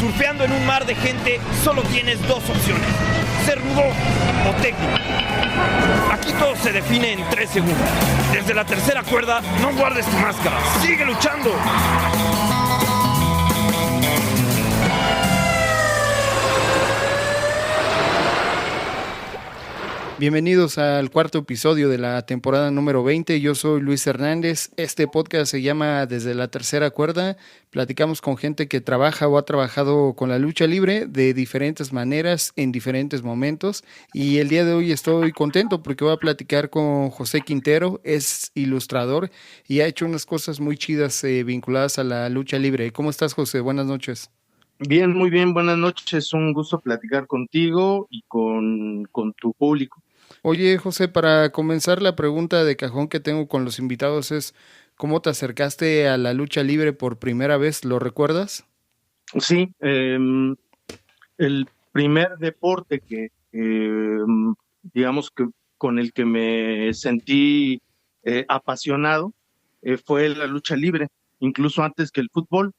Surfeando en un mar de gente, solo tienes dos opciones: ser rudo o técnico. Aquí todo se define en 3 segundos. Desde la tercera cuerda, no guardes tu máscara. ¡Sigue luchando! Bienvenidos al cuarto episodio de la temporada número 20. Yo soy Luis Hernández. Este podcast se llama Desde la tercera cuerda. Platicamos con gente que trabaja o ha trabajado con la lucha libre de diferentes maneras, en diferentes momentos. Y el día de hoy estoy contento porque voy a platicar con José Quintero. Es ilustrador y ha hecho unas cosas muy chidas vinculadas a la lucha libre. ¿Cómo estás, José? Buenas noches. Bien, muy bien, buenas noches. Un gusto platicar contigo y con tu público. Oye, José, para comenzar, la pregunta de cajón que tengo con los invitados es: ¿cómo te acercaste a la lucha libre por primera vez? ¿Lo recuerdas? Sí, el primer deporte que, digamos que con el que me sentí apasionado fue la lucha libre, incluso antes que el fútbol.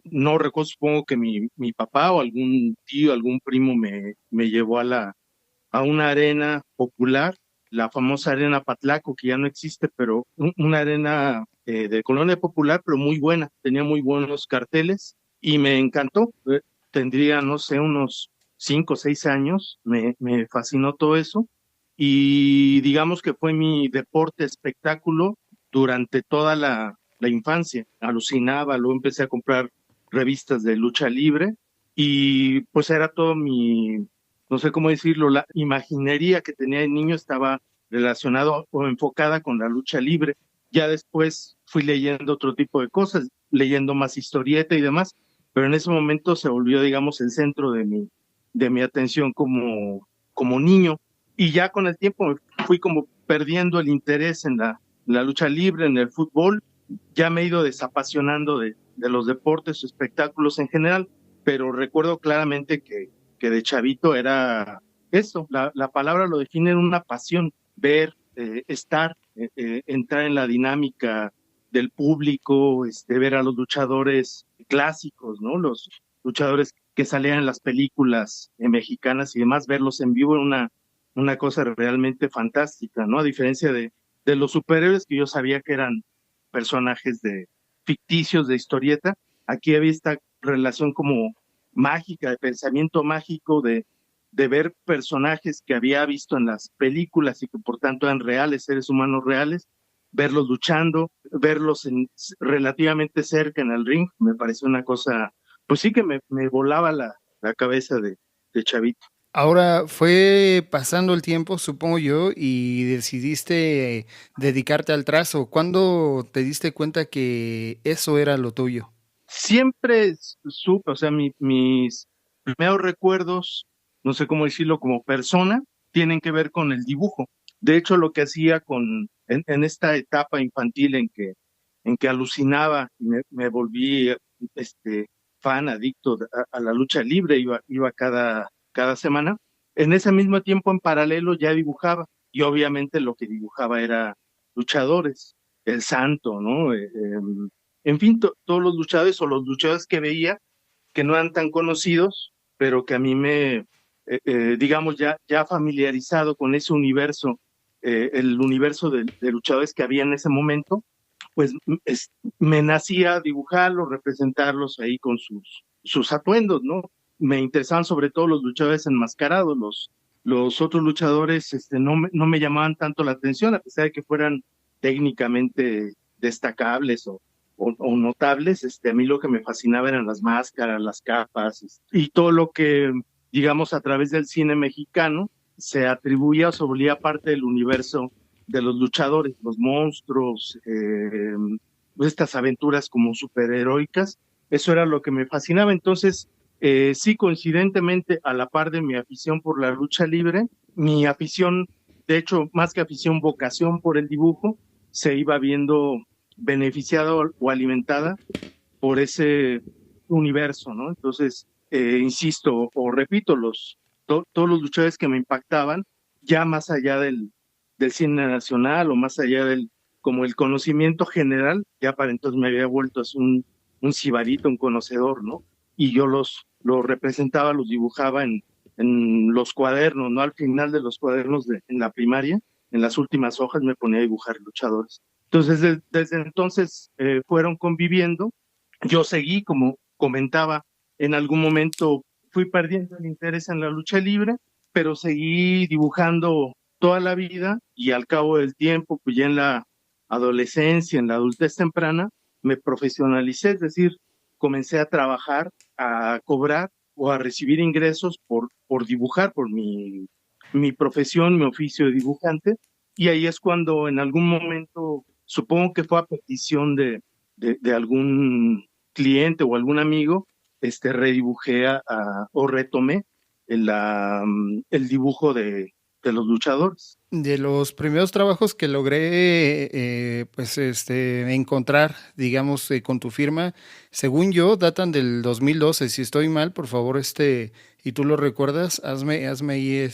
No recuerdo, supongo que mi papá o algún tío, algún primo me llevó a una arena popular, la famosa Arena Patlaco, que ya no existe, pero una arena de colonia popular, pero muy buena, tenía muy buenos carteles y me encantó. Tendría, no sé, unos 5 o 6 años, me fascinó todo eso y digamos que fue mi deporte espectáculo durante toda la infancia. Alucinaba, luego empecé a comprar revistas de lucha libre y pues era todo no sé cómo decirlo, la imaginería que tenía de niño estaba relacionado o enfocada con la lucha libre. Ya después fui leyendo otro tipo de cosas, leyendo más historieta y demás, pero en ese momento se volvió, digamos, el centro de mi atención como niño. Y ya con el tiempo me fui como perdiendo el interés en la lucha libre, en el fútbol. Ya me he ido desapasionando de los deportes o espectáculos en general, pero recuerdo claramente que de chavito era esto, la palabra lo define, en una pasión, ver, estar, entrar en la dinámica del público, ver a los luchadores clásicos, ¿no? Los luchadores que salían en las películas mexicanas y demás, verlos en vivo era una cosa realmente fantástica, ¿no? A diferencia de los superhéroes, que yo sabía que eran personajes ficticios de historieta, aquí había esta relación como mágica, de pensamiento mágico, de ver personajes que había visto en las películas y que por tanto eran reales, seres humanos reales, verlos luchando, verlos relativamente cerca en el ring, me pareció una cosa, pues sí que me volaba la cabeza de chavito. Ahora, fue pasando el tiempo, supongo yo, y decidiste dedicarte al trazo. ¿Cuándo te diste cuenta que eso era lo tuyo? Siempre supe, o sea, mis primeros recuerdos, no sé cómo decirlo, como persona, tienen que ver con el dibujo. De hecho, lo que hacía en esta etapa infantil en que alucinaba, me volví fan, adicto a la lucha libre, iba cada semana. En ese mismo tiempo, en paralelo, ya dibujaba, y obviamente lo que dibujaba era luchadores, el Santo, ¿no? En fin, todos los luchadores o los luchadores que veía que no eran tan conocidos, pero que a mí digamos, ya familiarizado con ese universo, el universo de luchadores que había en ese momento, pues me nacía dibujarlos, representarlos ahí con sus atuendos, ¿no? Me interesaban sobre todo los luchadores enmascarados, los otros luchadores no me llamaban tanto la atención, a pesar de que fueran técnicamente destacables o notables. A mí lo que me fascinaba eran las máscaras, las capas, y todo lo que, digamos, a través del cine mexicano se atribuía o se volvía parte del universo de los luchadores, los monstruos, pues estas aventuras como superheroicas. Eso era lo que me fascinaba. Entonces, sí, coincidentemente, a la par de mi afición por la lucha libre, mi afición, de hecho, más que afición, vocación por el dibujo, se iba viendo beneficiada o alimentada por ese universo, ¿no? Entonces, insisto o repito, todos los luchadores que me impactaban, ya más allá del cine nacional o más allá como el conocimiento general, ya para entonces me había vuelto así un sibarito, un conocedor, ¿no? y yo los representaba, los dibujaba en los cuadernos, ¿no? Al final de los cuadernos en la primaria, en las últimas hojas me ponía a dibujar luchadores. Entonces, desde entonces fueron conviviendo. Yo seguí, como comentaba, en algún momento fui perdiendo el interés en la lucha libre, pero seguí dibujando toda la vida y al cabo del tiempo, pues ya en la adolescencia, en la adultez temprana, me profesionalicé, es decir, comencé a trabajar, a cobrar o a recibir ingresos por dibujar, por mi profesión, mi oficio de dibujante, y ahí es cuando en algún momento, supongo que fue a petición de algún cliente o algún amigo, redibujé o retomé el dibujo de los luchadores. De los primeros trabajos que logré pues encontrar, digamos, con tu firma, según yo, datan del 2012. Si estoy mal, por favor, y tú lo recuerdas, hazme ahí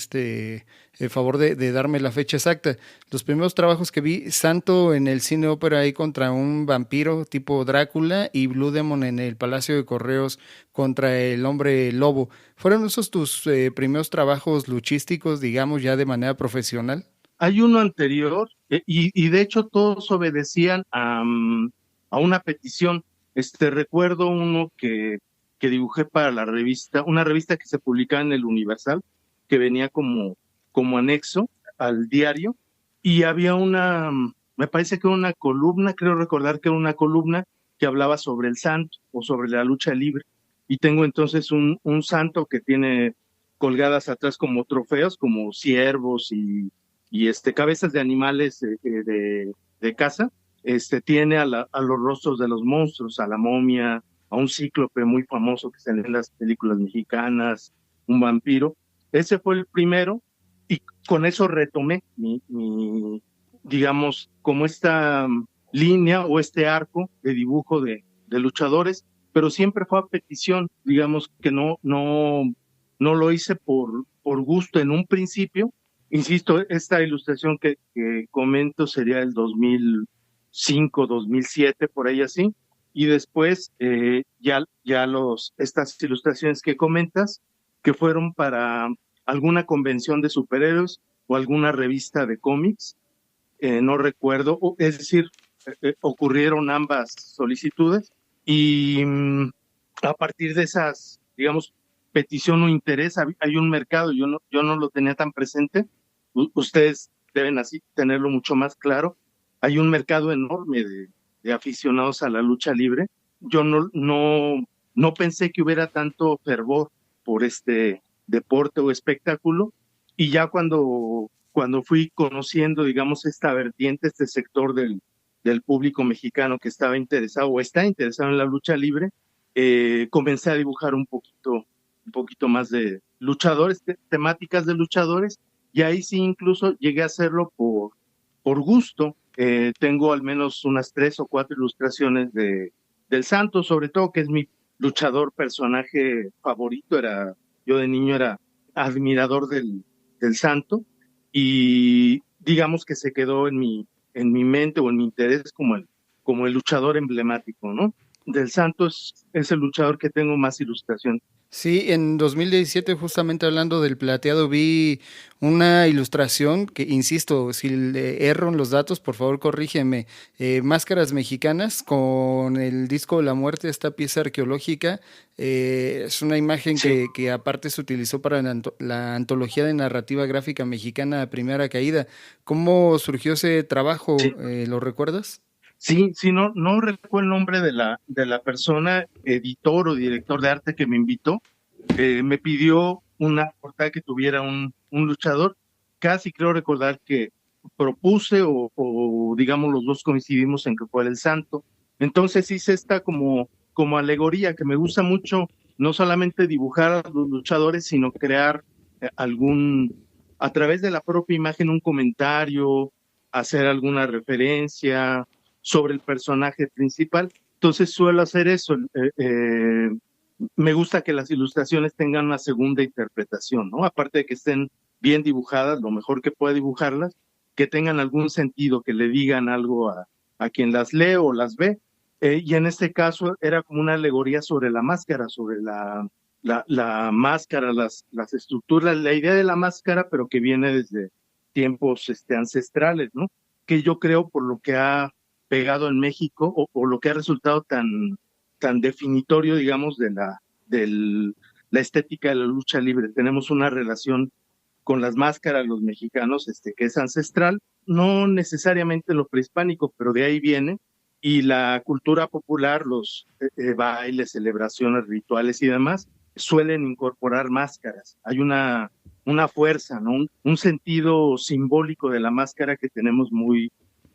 el favor de darme la fecha exacta. Los primeros trabajos que vi, Santo en el Cine Ópera ahí contra un vampiro tipo Drácula y Blue Demon en el Palacio de Correos contra el Hombre Lobo. ¿Fueron esos tus primeros trabajos luchísticos, digamos, ya de manera profesional? Hay uno anterior y de hecho todos obedecían a una petición. Recuerdo uno que dibujé para la revista, una revista que se publicaba en el Universal, que venía como anexo al diario, y había me parece que una columna, creo recordar que era una columna que hablaba sobre el santo o sobre la lucha libre. Y tengo entonces un santo que tiene colgadas atrás como trofeos, como ciervos y cabezas de animales de caza. Tiene a los rostros de los monstruos, a la momia, a un cíclope muy famoso que sale en las películas mexicanas, un vampiro. Ese fue el primero y con eso retomé digamos, como esta línea o este arco de dibujo de luchadores, pero siempre fue a petición, digamos que no lo hice por gusto en un principio. Insisto, esta ilustración que comento sería el 2005, 2007, por ahí así, y después ya estas ilustraciones que comentas, que fueron para alguna convención de superhéroes o alguna revista de cómics, no recuerdo, es decir, ocurrieron ambas solicitudes y a partir de esas, digamos, petición o interés, hay un mercado, yo no lo tenía tan presente, ustedes deben así tenerlo mucho más claro, hay un mercado enorme de aficionados a la lucha libre. Yo no pensé que hubiera tanto fervor por este deporte o espectáculo, y ya cuando fui conociendo, digamos, esta vertiente, este sector del público mexicano que estaba interesado o está interesado en la lucha libre, comencé a dibujar un poquito más de luchadores, temáticas de luchadores, y ahí sí incluso llegué a hacerlo por gusto. Tengo al menos unas 3 o 4 ilustraciones del Santo, sobre todo, que es mi luchador personaje favorito. Yo de niño era admirador del Santo, y digamos que se quedó en mi mente o en mi interés como el luchador emblemático, ¿no? Del Santo es el luchador que tengo más ilustración. Sí, en 2017, justamente hablando del plateado, vi una ilustración que, insisto, si le erro en los datos, por favor corrígeme. Máscaras mexicanas con el disco de la muerte, esta pieza arqueológica. Es una imagen Sí. que aparte se utilizó para la antología de narrativa gráfica mexicana Primera Caída. ¿Cómo surgió ese trabajo? Sí. ¿Lo recuerdas? Sí, no recuerdo el nombre de la persona, editor o director de arte que me invitó. Me pidió una portada que tuviera un luchador. Casi creo recordar que propuse o digamos los dos coincidimos en que fuera el Santo. Entonces hice esta como alegoría que me gusta mucho, no solamente dibujar a los luchadores, sino crear a través de la propia imagen, un comentario, hacer alguna referencia sobre el personaje principal. Entonces suelo hacer eso. Me gusta que las ilustraciones tengan una segunda interpretación, ¿no? Aparte de que estén bien dibujadas, lo mejor que pueda dibujarlas, que tengan algún sentido, que le digan algo a quien las lee o las ve. Y en este caso era como una alegoría sobre la máscara, sobre la máscara, las estructuras, la idea de la máscara, pero que viene desde tiempos ancestrales, ¿no? Que yo creo por lo que ha pegado en México o lo que ha resultado tan definitorio, digamos, la estética de la lucha libre. Tenemos una relación con las máscaras, los mexicanos, que es ancestral, no necesariamente lo prehispánico, pero de ahí viene, y la cultura popular, los bailes, celebraciones, rituales y demás, suelen incorporar máscaras. Hay una fuerza, ¿no? Un sentido simbólico de la máscara que tenemos muy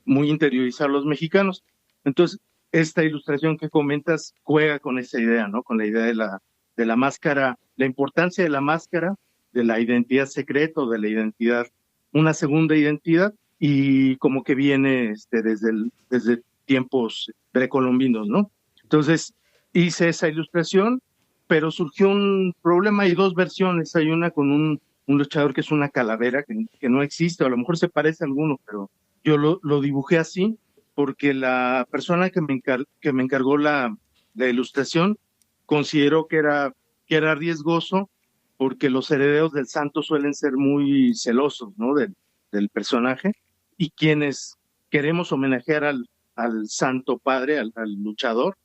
interiorizado los mexicanos. Entonces, esta ilustración que comentas juega con esa idea, ¿no? Con la idea de la máscara, la importancia de la máscara, de la identidad secreta, de la identidad, una segunda identidad, y como que viene desde tiempos precolombinos, ¿no? Entonces hice esa ilustración, pero surgió un problema. Hay dos versiones. Hay una con un luchador que es una calavera, que no existe, o a lo mejor se parece a alguno, pero yo lo dibujé así porque la persona que me encargó la ilustración consideró que era riesgoso, porque los herederos del santo suelen ser muy celosos, ¿no? Del personaje, y quienes queremos homenajear al santo padre, al luchador,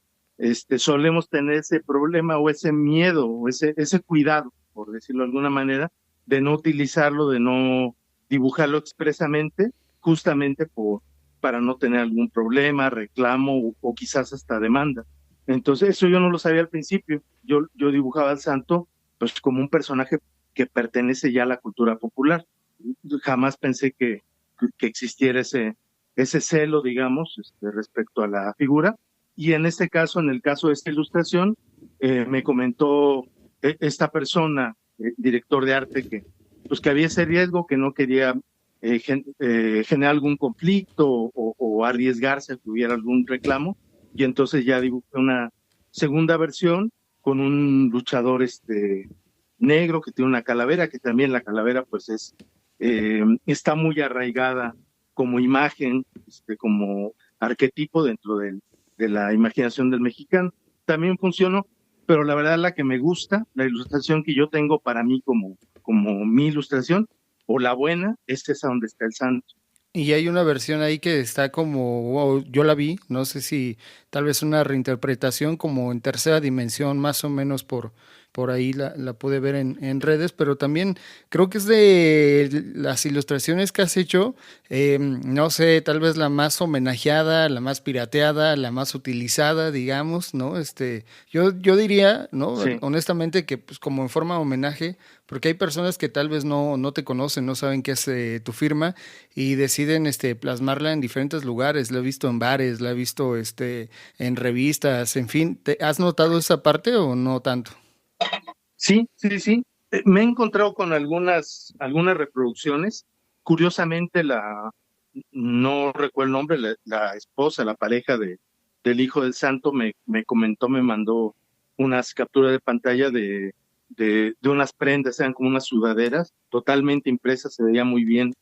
solemos tener ese problema o ese miedo o ese cuidado, por decirlo de alguna manera, de no utilizarlo, de no dibujarlo expresamente, justamente para no tener algún problema, reclamo o quizás hasta demanda. Entonces, eso yo no lo sabía al principio. Yo dibujaba al santo pues como un personaje que pertenece ya a la cultura popular. Jamás pensé que existiera ese celo, digamos, respecto a la figura. Y en este caso, en el caso de esta ilustración, me comentó esta persona, director de arte, que había ese riesgo, que no quería generar algún conflicto o arriesgarse a que hubiera algún reclamo, y entonces ya dibujé una segunda versión con un luchador negro que tiene una calavera, que también la calavera pues está muy arraigada como imagen, como arquetipo dentro de la imaginación del mexicano. También funcionó, pero la verdad la que me gusta, la ilustración que yo tengo para mí como mi ilustración, o la buena, es esa donde está el santo. Y hay una versión ahí que está como, wow, yo la vi, no sé si tal vez una reinterpretación como en tercera dimensión, más o menos por ahí la pude ver en redes, pero también creo que es de las ilustraciones que has hecho, no sé, tal vez la más homenajeada, la más pirateada, la más utilizada, digamos, ¿no? Yo diría, ¿no? Sí. Honestamente que pues como en forma de homenaje, porque hay personas que tal vez no te conocen, no saben qué es tu firma y deciden plasmarla en diferentes lugares. La he visto en bares, la he visto en revistas, en fin. ¿Has notado esa parte o no tanto? Sí, sí, sí. Me he encontrado con algunas reproducciones. Curiosamente, no recuerdo el nombre, la esposa, la pareja del hijo del santo me comentó, me mandó unas capturas de pantalla de unas prendas, eran como unas sudaderas, totalmente impresas, se veía muy bien.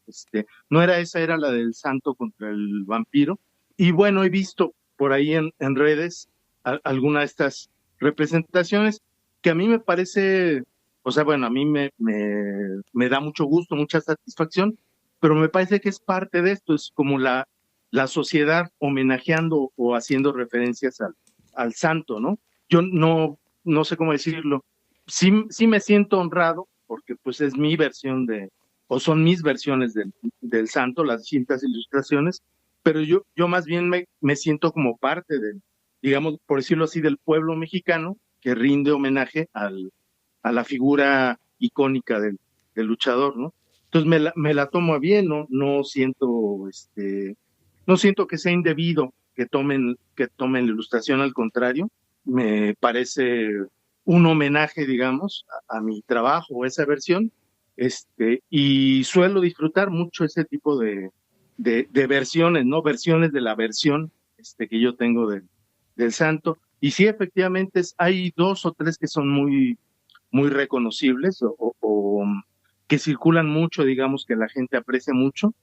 No era esa, era la del santo contra el vampiro. Y bueno, he visto por ahí en redes alguna de estas representaciones, que a mí me parece, o sea, bueno, a mí me da mucho gusto, mucha satisfacción, pero me parece que es parte de esto, es como la sociedad homenajeando o haciendo referencias al santo, ¿no? Yo no sé cómo decirlo. Sí me siento honrado, porque pues es mi versión o son mis versiones del santo, las distintas ilustraciones, pero yo más bien me siento como parte digamos, por decirlo así, del pueblo mexicano, que rinde homenaje a la figura icónica del luchador, ¿no? Entonces me la tomo a bien, no siento que sea indebido que tomen la ilustración, al contrario, me parece un homenaje, digamos, a mi trabajo, a esa versión, y suelo disfrutar mucho ese tipo de versiones, ¿no? Versiones de la versión que yo tengo del santo. Y sí, efectivamente, hay dos o tres que son muy reconocibles o que circulan mucho, digamos, que la gente aprecia mucho.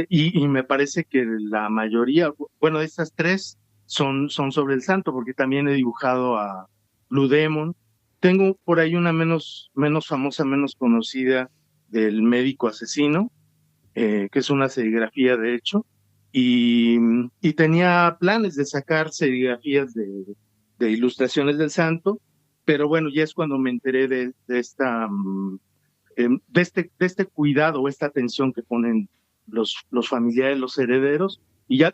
Y me parece que la mayoría, bueno, de estas tres son sobre el santo, porque también he dibujado a Blue Demon. Tengo por ahí una menos famosa, menos conocida, del médico asesino, que es una serigrafía de hecho, y tenía planes de sacar serigrafías de ilustraciones del santo, pero bueno, ya es cuando me enteré de este cuidado, esta atención que ponen los familiares, los herederos, y ya,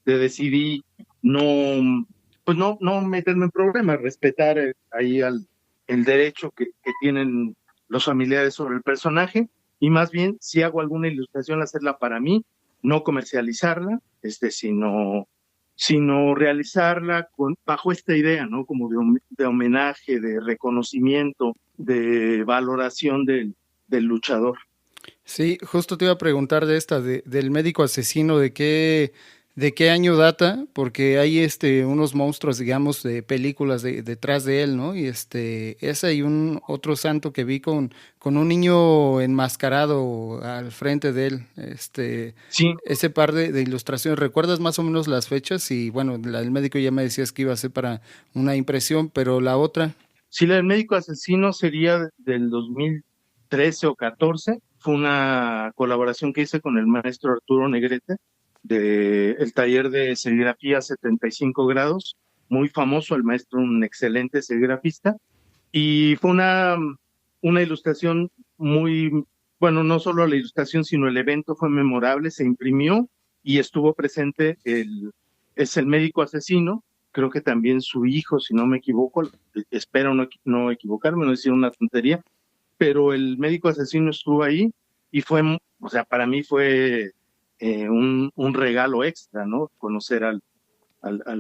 decidí no, pues no meterme en problemas, respetar ahí el derecho que tienen los familiares sobre el personaje, y más bien, si hago alguna ilustración, hacerla para mí, no comercializarla, sino realizarla bajo esta idea, ¿no? Como de homenaje, de reconocimiento, de valoración del luchador. Sí, justo te iba a preguntar de del médico asesino, de qué año data, porque hay unos monstruos, digamos, de películas detrás de él, ¿no? Y ese y un otro santo que vi con un niño enmascarado al frente de él, Sí, ese par de ilustraciones. ¿Recuerdas más o menos las fechas? Y bueno, la del médico ya me decías que iba a ser para una impresión, pero la otra. sí, la del médico asesino sería del 2013 o 14. Fue una colaboración que hice con el maestro Arturo Negrete del taller de serigrafía 75 grados, muy famoso, el maestro, un excelente serigrafista, y fue una ilustración muy, bueno, no solo la ilustración, sino el evento fue memorable, se imprimió y estuvo presente es el médico asesino, creo que también su hijo, si no me equivoco, espero no equivocarme, no decir una tontería, pero el médico asesino estuvo ahí y fue, o sea, para mí fue un regalo extra, ¿no? Conocer al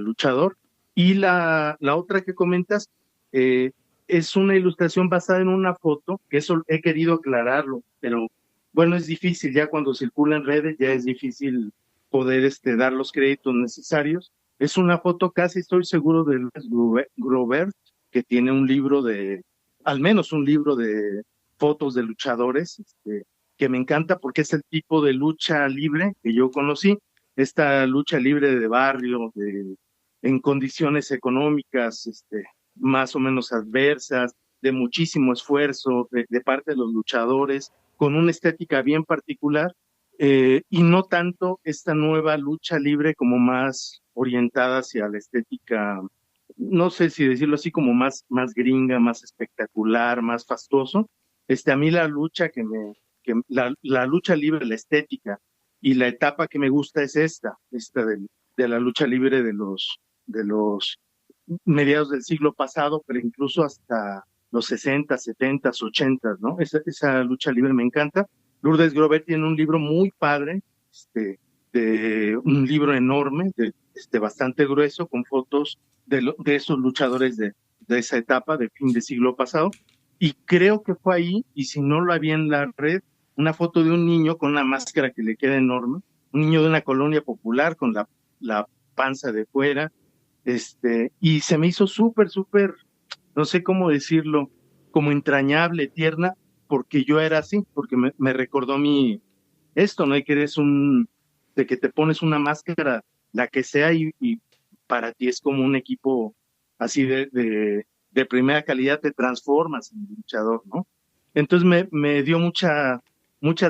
luchador. Y la otra que comentas es una ilustración basada en una foto, que eso he querido aclararlo, pero bueno, es difícil, ya cuando circula en redes ya es difícil poder dar los créditos necesarios. Es una foto, casi estoy seguro, de Luis Grobert, que tiene un libro al menos un libro de fotos de luchadores, que me encanta porque es el tipo de lucha libre que yo conocí, esta lucha libre de barrio, en condiciones económicas más o menos adversas, de muchísimo esfuerzo de parte de los luchadores, con una estética bien particular, y no tanto esta nueva lucha libre como más orientada hacia la estética, no sé si decirlo así, como más gringa, más espectacular, más fastuoso. A mí la lucha la lucha libre, la estética y la etapa que me gusta es esta de la lucha libre de los mediados del siglo pasado, pero incluso hasta los 60, 70, 80, ¿no? Esa lucha libre me encanta. Lourdes Grobet tiene un libro muy padre, un libro enorme, bastante grueso, con fotos de esos luchadores de esa etapa de fin de siglo pasado. Y creo que fue ahí, y si no lo había en la red, una foto de un niño con una máscara que le queda enorme, un niño de una colonia popular con la panza de fuera, y se me hizo súper, no sé cómo decirlo, como entrañable, tierna, porque yo era así, porque me recordó esto, ¿no? De que te pones una máscara, la que sea, y para ti es como un equipo así de primera calidad, te transformas en luchador, ¿no? Entonces me dio mucha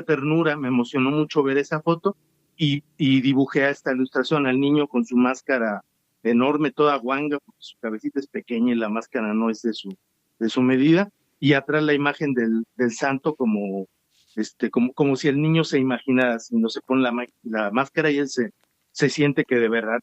ternura, me emocionó mucho ver esa foto, y dibujé a esta ilustración al niño con su máscara enorme, toda guanga, porque su cabecita es pequeña y la máscara no es de su medida, y atrás la imagen del santo como si el niño se imaginara, si no se pone la máscara y él se siente que de verdad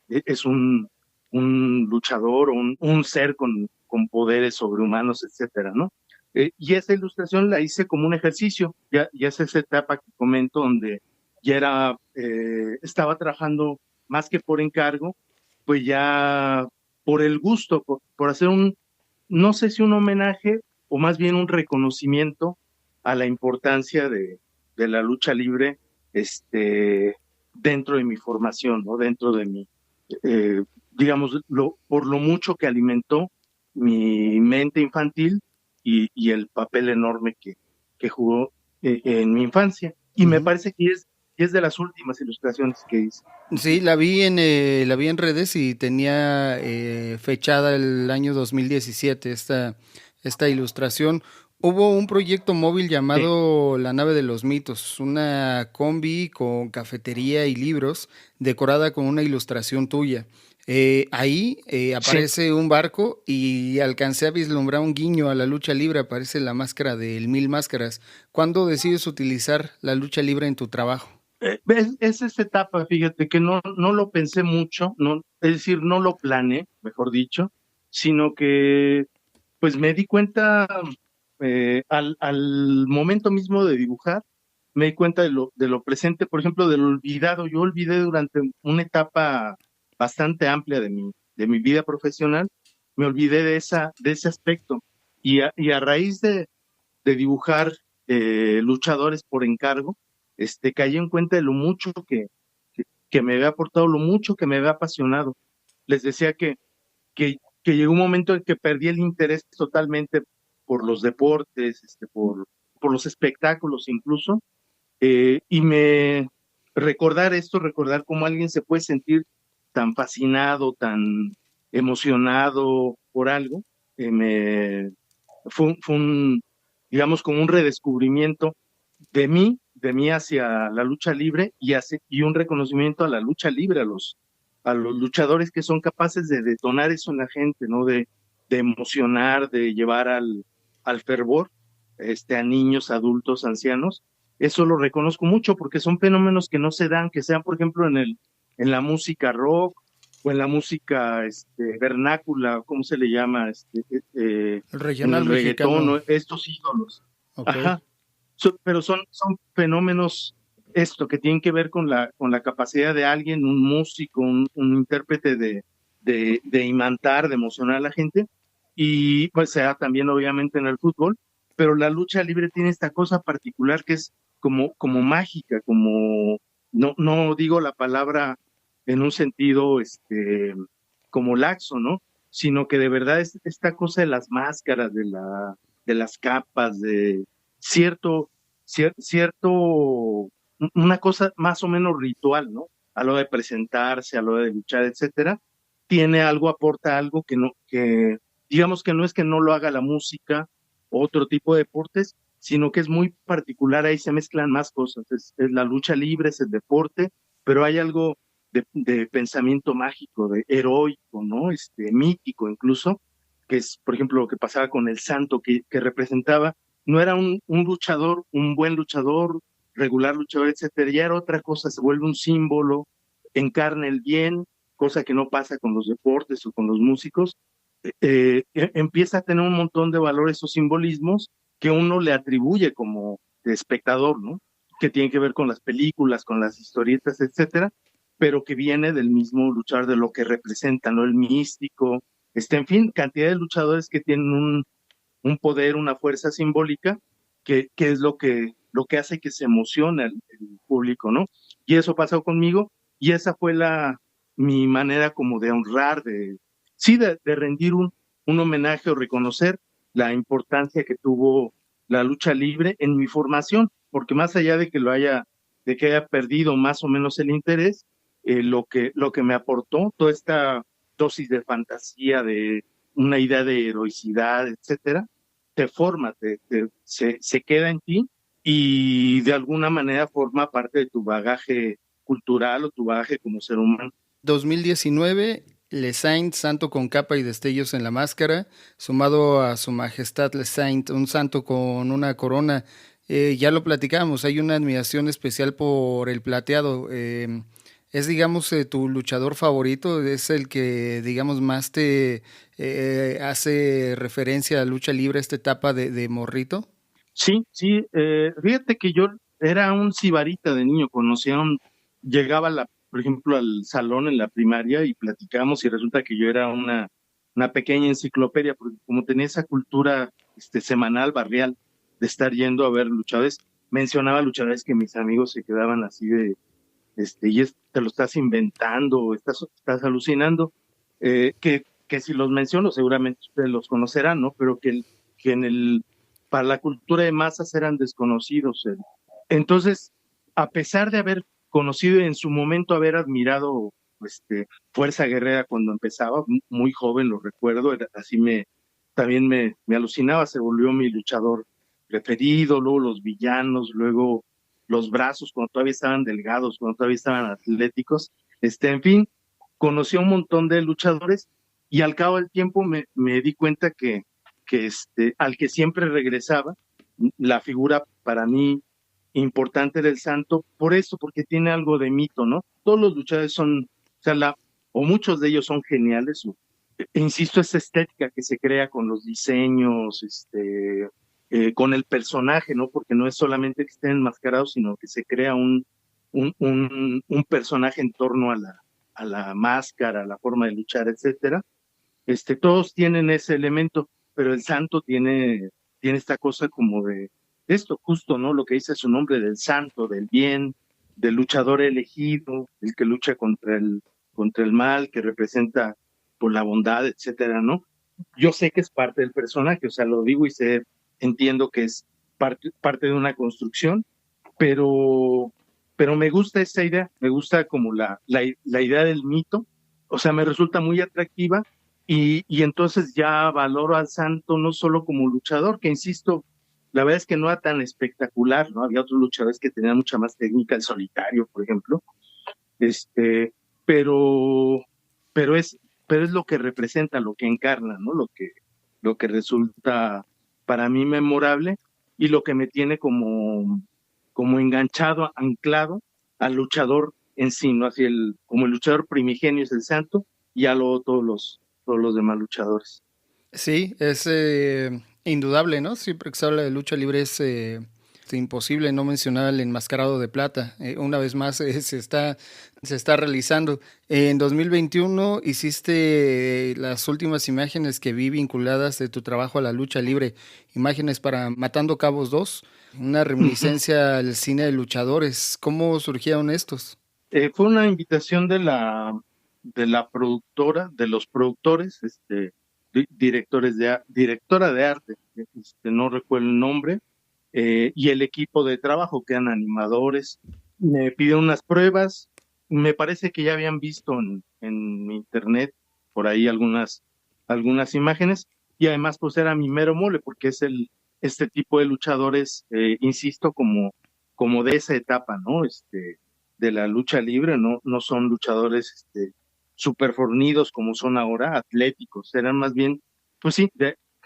es un luchador o un ser con poderes sobrehumanos, etcétera, ¿no? Y esa ilustración la hice como un ejercicio, ya es esa etapa que comento donde ya estaba trabajando más que por encargo, pues ya por el gusto, por hacer no sé si un homenaje o más bien un reconocimiento a la importancia de la lucha libre dentro de mi formación, ¿no? Dentro de digamos, por lo mucho que alimentó mi mente infantil y el papel enorme que jugó en mi infancia. Y me parece que es y es de las últimas ilustraciones que hice. Sí, la vi en redes y tenía fechada el año 2017 esta ilustración. Hubo un proyecto móvil Sí, llamado La Nave de los Mitos, una combi con cafetería y libros decorada con una ilustración tuya. Ahí sí. aparece un barco y alcancé a vislumbrar un guiño a la lucha libre, aparece la máscara del Mil Máscaras. ¿Cuándo decides utilizar la lucha libre en tu trabajo? Es esa etapa, fíjate, que no lo pensé mucho, no, es decir, no lo planeé, mejor dicho, sino que pues me di cuenta al momento mismo de dibujar, me di cuenta de lo presente, por ejemplo, de lo olvidado. Yo olvidé durante una etapa bastante amplia de mi vida profesional, me olvidé de ese aspecto. Y a raíz de dibujar luchadores por encargo, caí en cuenta de lo mucho que me había aportado, lo mucho que me había apasionado. Les decía que llegó un momento en que perdí el interés totalmente por los deportes, por los espectáculos incluso, y me recordar esto, recordar cómo alguien se puede sentir tan fascinado, tan emocionado por algo, fue un, digamos, como un redescubrimiento de mí hacia la lucha libre y un reconocimiento a la lucha libre, a los luchadores que son capaces de detonar eso en la gente, ¿no? De emocionar, de llevar al fervor, a niños, adultos, ancianos. Eso lo reconozco mucho porque son fenómenos que no se dan, que sean, por ejemplo, en la música rock o en la música vernácula, ¿cómo se le llama? El En regional el reggaetón, mexicano, ¿no? Estos ídolos. ok. Ajá. Pero son fenómenos que tienen que ver con la capacidad de alguien, un músico, un intérprete de imantar, de emocionar a la gente, y pues sea también obviamente en el fútbol, pero la lucha libre tiene esta cosa particular que es como mágica, como, no digo la palabra en un sentido como laxo, ¿no? Sino que de verdad es esta cosa de las máscaras, de las capas, de cierto, cierto, una cosa más o menos ritual, ¿no? A lo de presentarse, a lo de luchar, etcétera, tiene algo, aporta algo que no, que digamos que no es que no lo haga la música o otro tipo de deportes, sino que es muy particular, ahí se mezclan más cosas, es la lucha libre, es el deporte, pero hay algo de pensamiento mágico, de heroico, ¿no? Mítico incluso, que es, por ejemplo, lo que pasaba con el santo, que representaba, no era un luchador, un buen luchador, regular luchador, etcétera, ya era otra cosa, se vuelve un símbolo, encarna el bien, cosa que no pasa con los deportes o con los músicos, empieza a tener un montón de valores o simbolismos que uno le atribuye como espectador, ¿no? Que tiene que ver con las películas, con las historietas, etcétera, pero que viene del mismo luchar, de lo que representa, ¿no? El místico, en fin, cantidad de luchadores que tienen un poder, una fuerza simbólica, que es lo que hace que se emocione el público, ¿no? Y eso pasó conmigo, y esa fue mi manera como de honrar, sí, de rendir un homenaje o reconocer la importancia que tuvo la lucha libre en mi formación, porque más allá de que haya perdido más o menos el interés, lo que me aportó, toda esta dosis de fantasía, de una idea de heroicidad, etcétera, te forma, se queda en ti y de alguna manera forma parte de tu bagaje cultural o tu bagaje como ser humano. 2019, Le Saint, santo con capa y destellos en la máscara, sumado a su majestad Le Saint, un santo con una corona. Ya lo platicamos, hay una admiración especial por el plateado. Es, digamos, tu luchador favorito, es el que, digamos, más te hace referencia a lucha libre, esta etapa de morrito. Sí, sí, fíjate que yo era un sibarita de niño, llegaba por ejemplo, al salón en la primaria y platicábamos y resulta que yo era una pequeña enciclopedia, porque como tenía esa cultura semanal, barrial, de estar yendo a ver luchadores, mencionaba luchadores que mis amigos se quedaban así te lo estás inventando, estás alucinando, que si los menciono seguramente ustedes los conocerán, ¿no? Pero que para la cultura de masas eran desconocidos. Entonces, a pesar de haber conocido y en su momento haber admirado Fuerza Guerrera cuando empezaba, muy joven lo recuerdo, también me alucinaba, se volvió mi luchador preferido, luego los villanos, luego los brazos cuando todavía estaban delgados, cuando todavía estaban atléticos, en fin, conocí a un montón de luchadores y al cabo del tiempo me di cuenta que al que siempre regresaba, la figura para mí importante del santo, por eso, porque tiene algo de mito, ¿no? Todos los luchadores son, o muchos de ellos son geniales, insisto, esa estética que se crea con los diseños, con el personaje, ¿no? Porque no es solamente que estén enmascarados, sino que se crea un personaje en torno a la máscara, a la forma de luchar, etcétera. Todos tienen ese elemento, pero el santo tiene esta cosa como de esto, justo, ¿no? Lo que dice su nombre, del santo, del bien, del luchador elegido, el que lucha contra el mal, que representa por la bondad, etcétera, ¿no? Yo sé que es parte del personaje, o sea, lo digo y entiendo que es parte de una construcción, pero me gusta esa idea, me gusta como la idea del mito, o sea, me resulta muy atractiva y entonces ya valoro al santo no solo como luchador, que insisto, la verdad es que no era tan espectacular, ¿no? Había otros luchadores que tenían mucha más técnica, el Solitario, por ejemplo, pero, pero es lo que representa, lo que encarna, ¿no? Lo que resulta para mí memorable y lo que me tiene como enganchado, anclado al luchador en sí, ¿no? Así como el luchador primigenio es el santo y ya luego todos los demás luchadores. Sí, es indudable, ¿no? Siempre que se habla de lucha libre es imposible no mencionar el enmascarado de plata. Una vez más se está realizando. En 2021 hiciste las últimas imágenes que vi vinculadas de tu trabajo a la lucha libre, imágenes para Matando Cabos 2, una reminiscencia al cine de luchadores. ¿Cómo surgieron estos? Fue una invitación de la productora, de los productores, directora de arte, no recuerdo el nombre, y el equipo de trabajo, que eran animadores. Me pidieron unas pruebas, me parece que ya habían visto en internet por ahí algunas imágenes, y además pues era mi mero mole, porque es este tipo de luchadores, insisto, como de esa etapa, ¿no? De la lucha libre, no son luchadores súper fornidos como son ahora, atléticos, eran más bien, pues sí,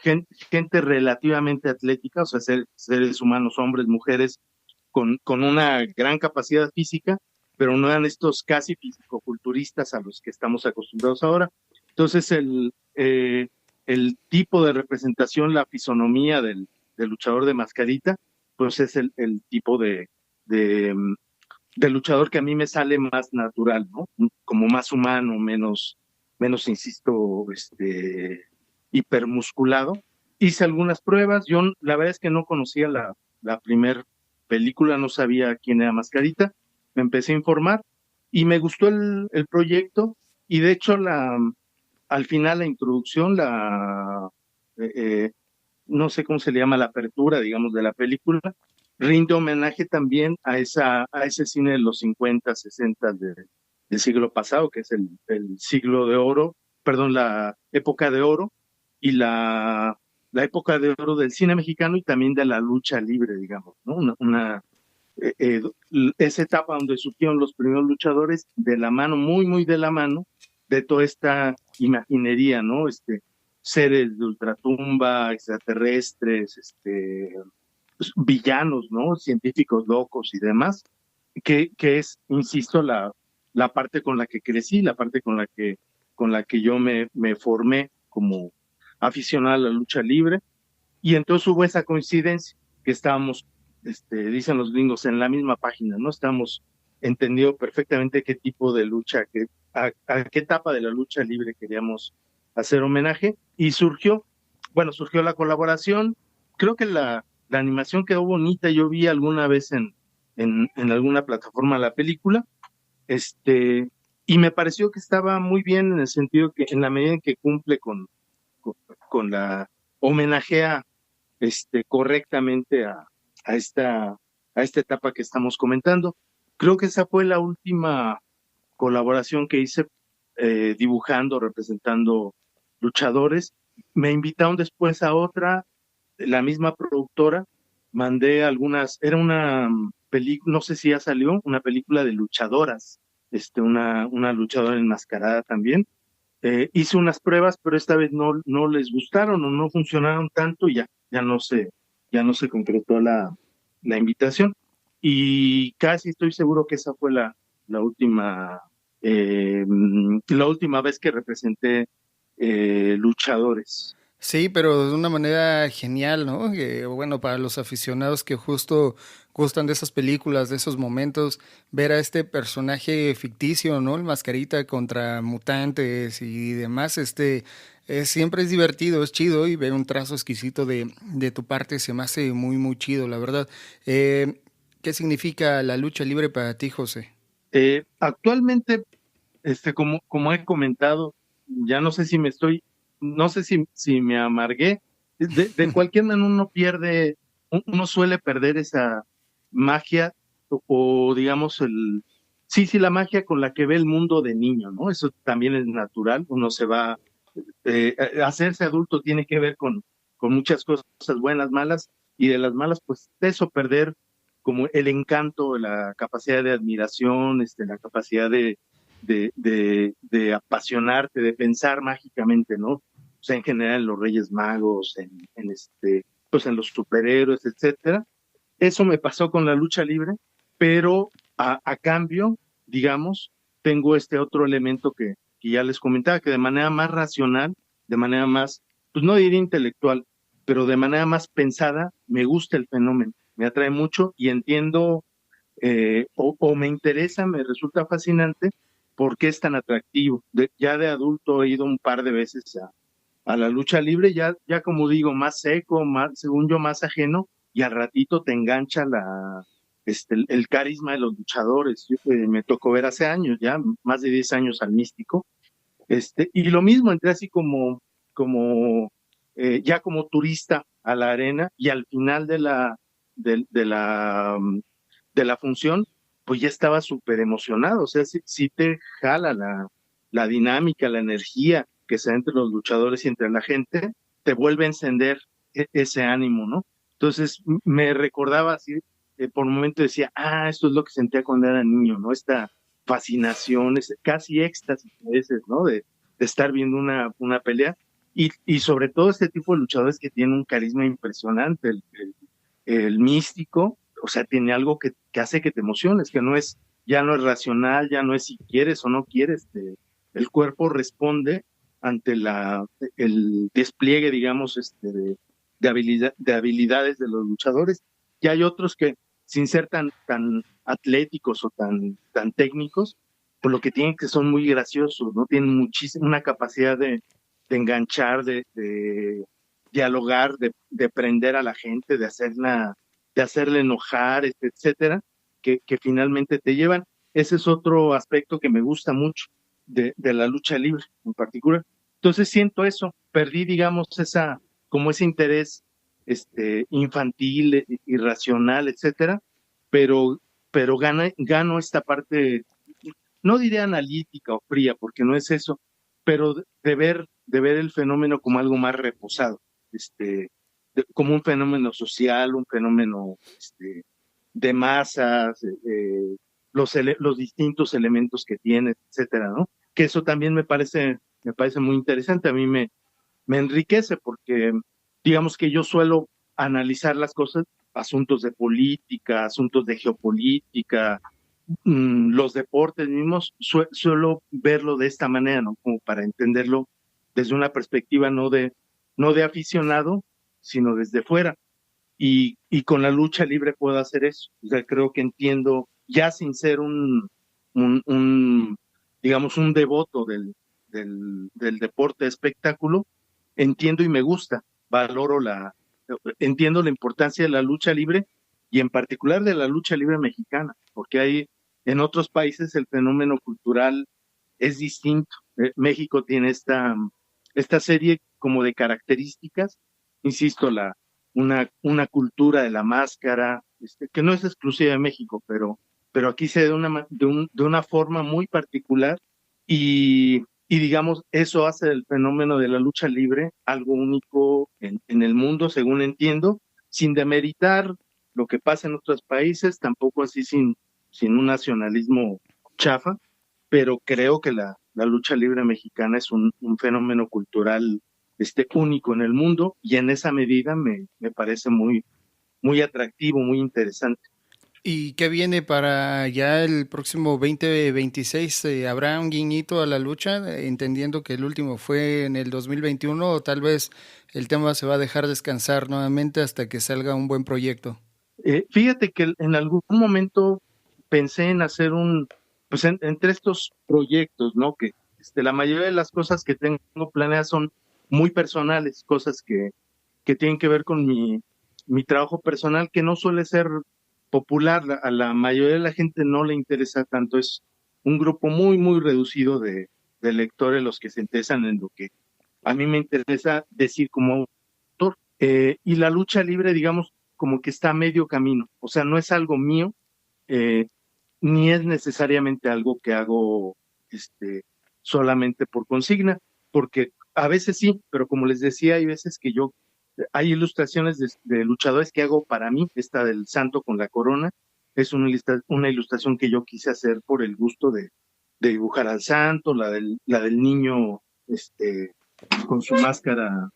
gente relativamente atlética, o sea, seres humanos, hombres, mujeres, con una gran capacidad física, pero no eran estos casi fisicoculturistas a los que estamos acostumbrados ahora. Entonces, el tipo de representación, la fisonomía del luchador de mascarita, pues es el tipo de luchador que a mí me sale más natural, ¿no? Como más humano, menos insisto, hipermusculado. Hice algunas pruebas, yo la verdad es que no conocía la primer película, no sabía quién era Mascarita, me empecé a informar y me gustó el proyecto y de hecho al final la introducción, no sé cómo se le llama, la apertura, digamos, de la película, rinde homenaje también a ese cine de los 50, 60 del siglo pasado, que es el siglo de oro, perdón, la época de oro, y la época de oro del cine mexicano y también de la lucha libre, digamos, ¿no? Esa etapa donde surgieron los primeros luchadores de la mano, muy, muy de la mano, de toda esta imaginería, ¿no? Seres de ultratumba, extraterrestres, villanos, ¿no? Científicos locos y demás, que es, insisto, la parte con la que crecí, la parte con la que yo me formé como aficionado a la lucha libre, y entonces hubo esa coincidencia que estábamos, dicen los gringos, en la misma página, ¿no? Estábamos entendiendo perfectamente qué tipo de lucha, a qué etapa de la lucha libre queríamos hacer homenaje, y surgió la colaboración. Creo que la animación quedó bonita, yo vi alguna vez en alguna plataforma la película, y me pareció que estaba muy bien en el sentido que en la medida en que cumple con la homenajea correctamente a esta a esta etapa que estamos comentando. Creo que esa fue la última colaboración que hice dibujando, representando luchadores. Me invitaron después a otra, la misma productora, mandé algunas, era una película, no sé si ya salió, una película de luchadoras, una luchadora enmascarada también. Hice unas pruebas, pero esta vez no les gustaron o no funcionaron tanto y ya no se concretó la invitación. Y casi estoy seguro que esa fue la última, la última vez que representé luchadores. Sí, pero de una manera genial, ¿no? Que, bueno, para los aficionados que justo gustan de esas películas, de esos momentos, ver a este personaje ficticio, ¿no? El Mascarita contra mutantes y demás, siempre es divertido, es chido y ver un trazo exquisito de tu parte se me hace muy, muy chido, la verdad. ¿Qué significa la lucha libre para ti, José? Actualmente, como he comentado, ya no sé si no sé si me amargué. De cualquier manera uno pierde, uno suele perder esa magia o digamos sí, la magia con la que ve el mundo de niño, ¿no? Eso también es natural, uno se va, hacerse adulto tiene que ver con muchas cosas buenas, malas, y de las malas, pues eso, perder como el encanto, la capacidad de admiración, la capacidad de apasionarte, de pensar mágicamente, ¿no? O sea, en general en los Reyes Magos, pues en los superhéroes, etcétera. Eso me pasó con la lucha libre, pero a cambio, digamos, tengo este otro elemento que ya les comentaba, que de manera más racional, de manera más, pues no diría intelectual, pero de manera más pensada, me gusta el fenómeno, me atrae mucho y entiendo, o me interesa, me resulta fascinante por qué es tan atractivo. Ya de adulto he ido un par de veces a la lucha libre, ya como digo, más seco, más, según yo, más ajeno, y al ratito te engancha el carisma de los luchadores. Me tocó ver hace años, ya más de 10 años al Místico, y lo mismo, entré así como ya como turista a la arena, y al final de la función, pues ya estaba súper emocionado. O sea, sí te jala la dinámica, la energía que se da entre los luchadores y entre la gente, te vuelve a encender ese ánimo, ¿no? Entonces me recordaba así, por un momento decía, esto es lo que sentía cuando era niño, ¿no? Esta fascinación, casi éxtasis a veces, ¿no? De estar viendo una pelea. Y sobre todo este tipo de luchadores que tienen un carisma impresionante, el místico, o sea, tiene algo que hace que te emociones, que ya no es racional, ya no es si quieres o no quieres, el cuerpo responde ante el despliegue, digamos, de habilidades de los luchadores. Y hay otros que, sin ser tan atléticos o tan técnicos, por lo que tienen que son muy graciosos, ¿no? Tienen muchísima una capacidad de enganchar, de dialogar, de prender a la gente, de hacerle enojar, etcétera, que finalmente te llevan. Ese es otro aspecto que me gusta mucho de la lucha libre en particular. Entonces siento eso, perdí, digamos, como ese interés infantil, irracional, etcétera, pero gano esta parte, no diré analítica o fría, porque no es eso, pero de ver el fenómeno como algo más reposado, como un fenómeno social, un fenómeno de masas, los distintos elementos que tiene, etcétera, ¿no? Que eso también me parece muy interesante. A mí me enriquece porque, digamos que yo suelo analizar las cosas, asuntos de política, asuntos de geopolítica, los deportes mismos, suelo verlo de esta manera, ¿no? Como para entenderlo desde una perspectiva no de aficionado, sino desde fuera. Y con la lucha libre puedo hacer eso. O sea, creo que entiendo, ya sin ser digamos, un devoto del deporte de espectáculo, entiendo y me gusta, entiendo la importancia de la lucha libre y en particular de la lucha libre mexicana, porque en otros países el fenómeno cultural es distinto. México tiene esta serie como de características, insisto, una cultura de la máscara, que no es exclusiva de México, pero aquí se da de una forma muy particular y digamos, eso hace del fenómeno de la lucha libre algo único en el mundo, según entiendo, sin demeritar lo que pasa en otros países, tampoco así sin un nacionalismo chafa, pero creo que la lucha libre mexicana es un fenómeno cultural único en el mundo y en esa medida me parece muy atractivo, muy interesante. ¿Y qué viene para ya el próximo 2026? ¿Habrá un guiñito a la lucha, entendiendo que el último fue en el 2021, o tal vez el tema se va a dejar descansar nuevamente hasta que salga un buen proyecto? Fíjate que en algún momento pensé en hacer pues entre estos proyectos, ¿no? Que la mayoría de las cosas que tengo planeadas son muy personales, cosas que tienen que ver con mi trabajo personal, que no suele ser popular, a la mayoría de la gente no le interesa tanto, es un grupo muy reducido de lectores los que se interesan en lo que a mí me interesa decir como autor. Y la lucha libre, digamos, como que está a medio camino, o sea, no es algo mío, eh, ni es necesariamente algo que hago solamente por consigna, porque a veces sí, pero como les decía, hay veces que hay ilustraciones de luchadores que hago para mí, esta del santo con la corona, es una ilustración que yo quise hacer por el gusto de dibujar al santo, la del niño con su máscara,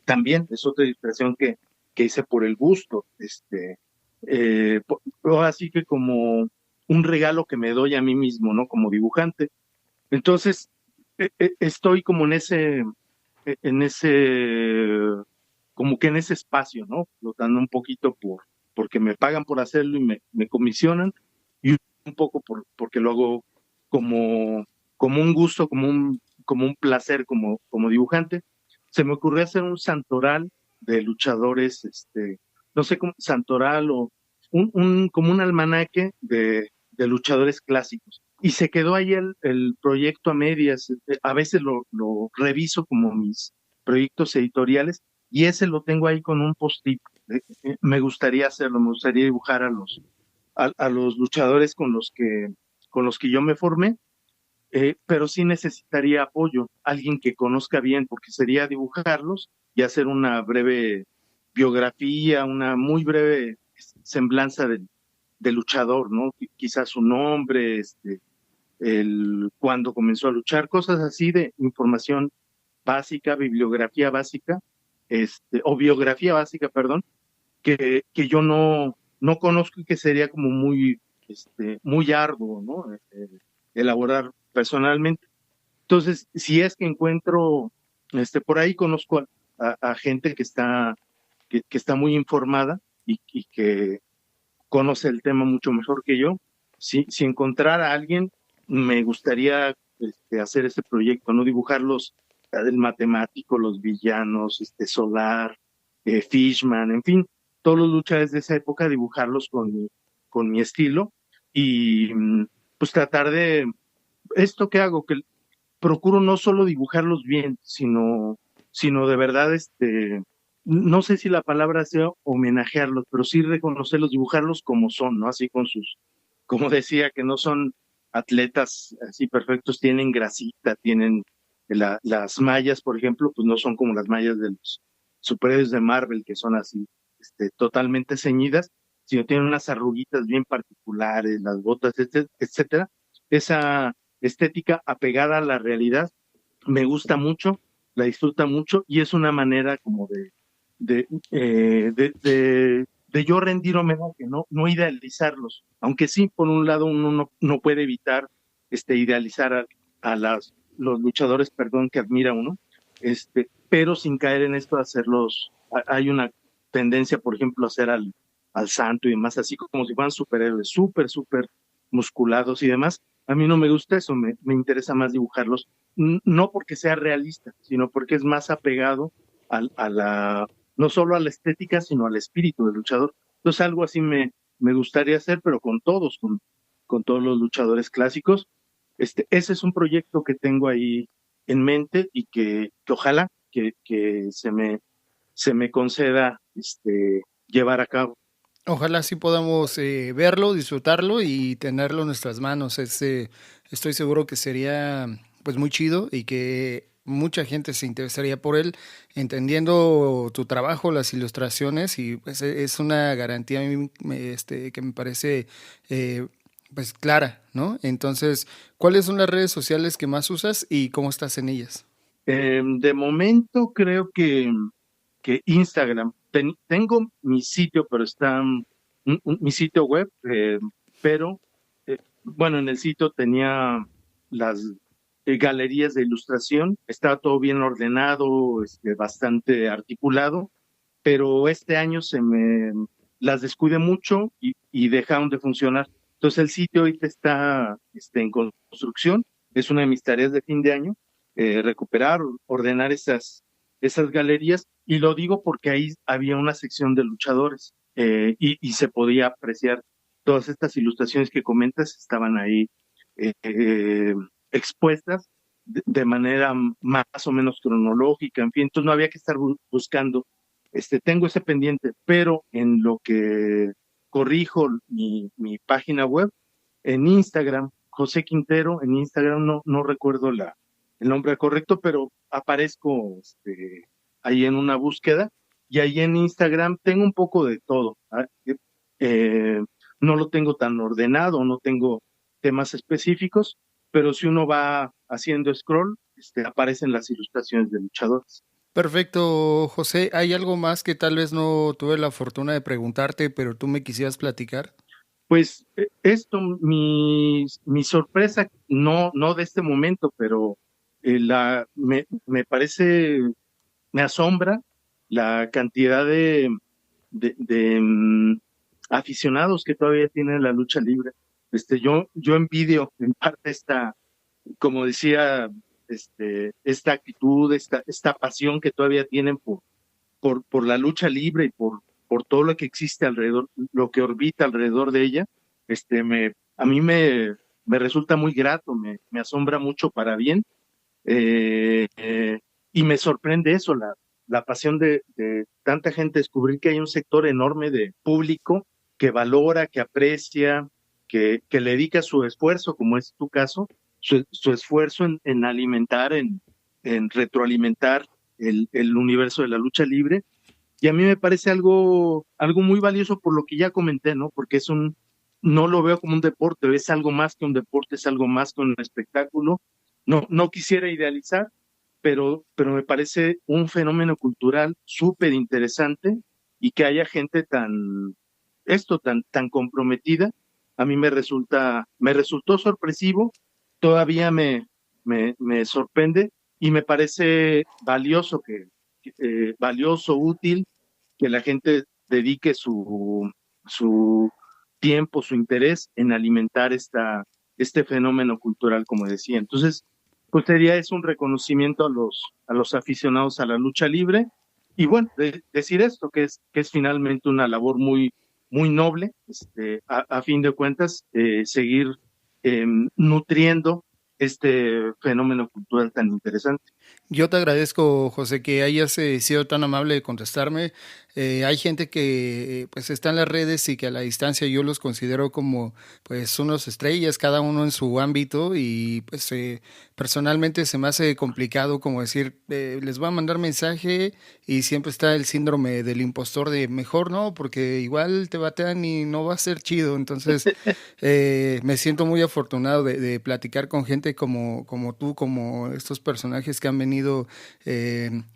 también es otra ilustración que hice por el gusto, así que como un regalo que me doy a mí mismo, ¿no? Como dibujante. Entonces, estoy como en ese, como que en ese espacio, ¿no? Flotando un poquito porque me pagan por hacerlo y me comisionan, y un poco porque lo hago como un gusto, como un placer como dibujante. Se me ocurrió hacer un santoral de luchadores, no sé cómo, santoral o como un almanaque de luchadores clásicos. Y se quedó ahí el proyecto a medias. A veces lo reviso como mis proyectos editoriales y ese lo tengo ahí con un post-it. Me gustaría hacerlo, me gustaría dibujar a los luchadores con los que yo me formé, pero sí necesitaría apoyo, alguien que conozca bien, porque sería dibujarlos y hacer una breve biografía, una muy breve semblanza del luchador, ¿no? Quizás su nombre, cuándo comenzó a luchar, cosas así de información básica, bibliografía básica, o biografía básica, perdón, que yo no conozco y que sería como muy arduo, ¿no? Elaborar personalmente. Entonces, si es que encuentro, por ahí conozco a gente que está muy informada y que conoce el tema mucho mejor que yo. Si encontrara a alguien, me gustaría hacer este proyecto, no dibujarlos, el matemático, los villanos, Solar, Fishman, en fin, todos los luchadores de esa época, dibujarlos con mi estilo y pues tratar de esto que hago, que procuro no solo dibujarlos bien, sino de verdad, no sé si la palabra sea homenajearlos, pero sí reconocerlos, dibujarlos como son, ¿no? Así como decía, que no son atletas así perfectos, tienen grasita, tienen las mallas, por ejemplo, pues no son como las mallas de los superhéroes de Marvel, que son así, totalmente ceñidas, sino tienen unas arruguitas bien particulares, las botas, etcétera. Esa estética apegada a la realidad me gusta mucho, la disfruta mucho y es una manera como de yo rendir homenaje, no idealizarlos, aunque sí, por un lado uno no puede evitar idealizar a los luchadores, perdón, que admira uno, pero sin caer en esto de hacerlos, hay una tendencia, por ejemplo, a hacer al santo y demás, así como si fueran superhéroes, súper musculados y demás. A mí no me gusta eso, me interesa más dibujarlos, no porque sea realista, sino porque es más apegado no solo a la estética, sino al espíritu del luchador. Entonces algo así me gustaría hacer, pero con todos, con todos los luchadores clásicos. Ese es un proyecto que tengo ahí en mente y que ojalá que se me conceda llevar a cabo. Ojalá sí podamos verlo, disfrutarlo y tenerlo en nuestras manos. Estoy seguro que sería pues muy chido y que mucha gente se interesaría por él, entendiendo tu trabajo, las ilustraciones y pues es una garantía a mí, que me parece eh, pues clara, ¿no? Entonces, ¿cuáles son las redes sociales que más usas y cómo estás en ellas? De momento creo que Instagram. Tengo mi sitio, pero está mi sitio web, pero bueno, en el sitio tenía las galerías de ilustración, estaba todo bien ordenado, bastante articulado, pero este año se me las descuidé mucho y dejaron de funcionar. Entonces el sitio ahorita está en construcción, es una de mis tareas de fin de año, recuperar, ordenar esas galerías, y lo digo porque ahí había una sección de luchadores, y se podía apreciar todas estas ilustraciones que comentas, estaban ahí eh, expuestas de manera más o menos cronológica, en fin, entonces no había que estar buscando. Tengo ese pendiente, pero en lo que corrijo mi página web, en Instagram, José Quintero, en Instagram no recuerdo el nombre correcto, pero aparezco ahí en una búsqueda, y ahí en Instagram tengo un poco de todo. Eh, no lo tengo tan ordenado, no tengo temas específicos, pero si uno va haciendo scroll, aparecen las ilustraciones de luchadores. Perfecto, José. ¿Hay algo más que tal vez no tuve la fortuna de preguntarte, pero tú me quisieras platicar? Pues esto, mi sorpresa, no de este momento, pero me parece, me asombra la cantidad de aficionados que todavía tienen la lucha libre. Yo envidio en parte como decía, esta actitud, esta pasión que todavía tienen por la lucha libre y por todo lo que existe alrededor, lo que orbita alrededor de ella. A mí me resulta muy grato, me asombra mucho para bien, eh, eh, y me sorprende eso, la pasión de tanta gente, descubrir que hay un sector enorme de público que valora, que aprecia, que le dedica su esfuerzo, como es tu caso, su esfuerzo en alimentar, en retroalimentar el universo de la lucha libre. Y a mí me parece algo muy valioso por lo que ya comenté, ¿no? Porque no lo veo como un deporte, es algo más que un deporte, es algo más que un espectáculo. No quisiera idealizar, pero me parece un fenómeno cultural súper interesante, y que haya gente tan comprometida, a mí me resultó sorpresivo, todavía me sorprende, y me parece valioso valioso, útil, que la gente dedique su tiempo, su interés en alimentar este fenómeno cultural, como decía. Entonces, pues sería es un reconocimiento a los aficionados a la lucha libre, y bueno, decir esto, que es finalmente una labor muy noble, a fin de cuentas, seguir nutriendo este fenómeno cultural tan interesante. Yo te agradezco, José, que hayas sido tan amable de contestarme. Hay gente que pues está en las redes y que a la distancia yo los considero como pues unos estrellas, cada uno en su ámbito y pues personalmente se me hace complicado como decir, les voy a mandar mensaje y siempre está el síndrome del impostor de mejor no, porque igual te batean y no va a ser chido. Entonces me siento muy afortunado de platicar con gente como tú, como estos personajes que han venido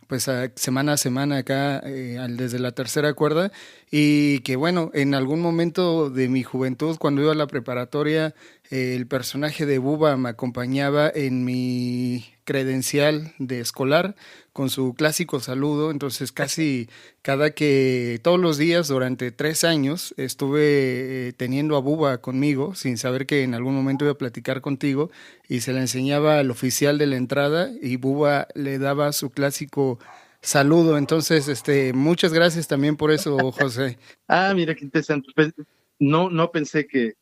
pues semana a semana acá desde la tercera cuerda y que bueno, en algún momento de mi juventud cuando iba a la preparatoria el personaje de Buba me acompañaba en mi credencial de escolar con su clásico saludo, entonces casi todos los días durante 3 años estuve teniendo a Buba conmigo sin saber que en algún momento iba a platicar contigo y se la enseñaba al oficial de la entrada y Buba le daba su clásico saludo. Entonces, muchas gracias también por eso, José. Ah, mira qué interesante. Pues, no pensé que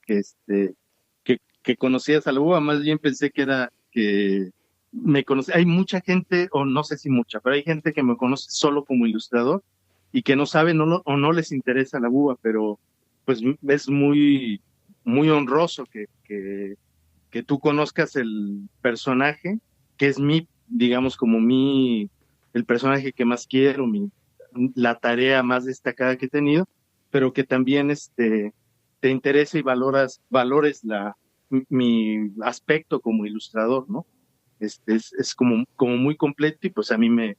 conocías a la uva, más bien pensé que me conoce. Hay mucha gente, o no sé si mucha, pero hay gente que me conoce solo como ilustrador y que no sabe o no les interesa la uva, pero pues es muy, muy honroso que tú conozcas el personaje, que es digamos, como el personaje que más quiero, la tarea más destacada que he tenido, pero que también te interese y valores mi aspecto como ilustrador, ¿no? Es como muy completo y pues a mí me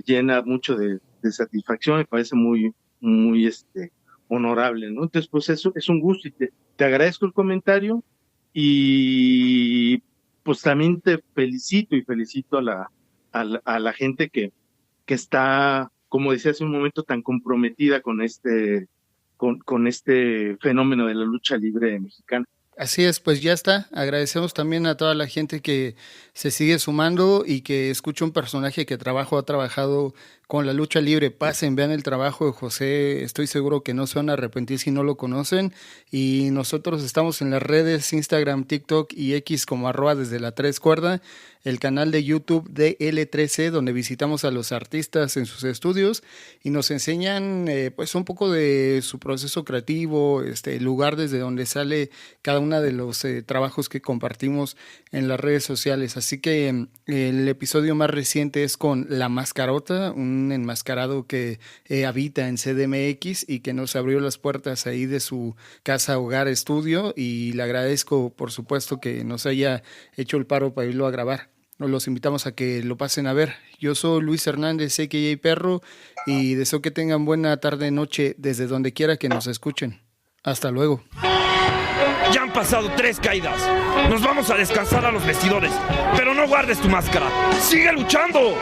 llena mucho de satisfacción, me parece muy, muy honorable, ¿no? Entonces, pues eso es un gusto y te agradezco el comentario y pues también te felicito y felicito a la gente que está, como decía hace un momento, tan comprometida con con este fenómeno de la lucha libre mexicana. Así es, pues ya está. Agradecemos también a toda la gente que se sigue sumando y que escucha un personaje que ha trabajado con la lucha libre. Pasen, vean el trabajo de José. Estoy seguro que no se van a arrepentir si no lo conocen. Y nosotros estamos en las redes Instagram, TikTok y X como @desde la 3 cuerda. El canal de YouTube de L13, donde visitamos a los artistas en sus estudios y nos enseñan pues un poco de su proceso creativo, el lugar desde donde sale cada uno de los trabajos que compartimos en las redes sociales. Así que el episodio más reciente es con La Mascarota, un enmascarado que habita en CDMX y que nos abrió las puertas ahí de su casa, hogar, estudio, y le agradezco por supuesto que nos haya hecho el paro para irlo a grabar. Los invitamos a que lo pasen a ver. Yo soy Luis Hernández, a.k.a. Perro, y deseo que tengan buena tarde, noche, desde donde quiera que nos escuchen. Hasta luego. Ya han pasado 3 caídas. Nos vamos a descansar a los vestidores. Pero no guardes tu máscara. ¡Sigue luchando!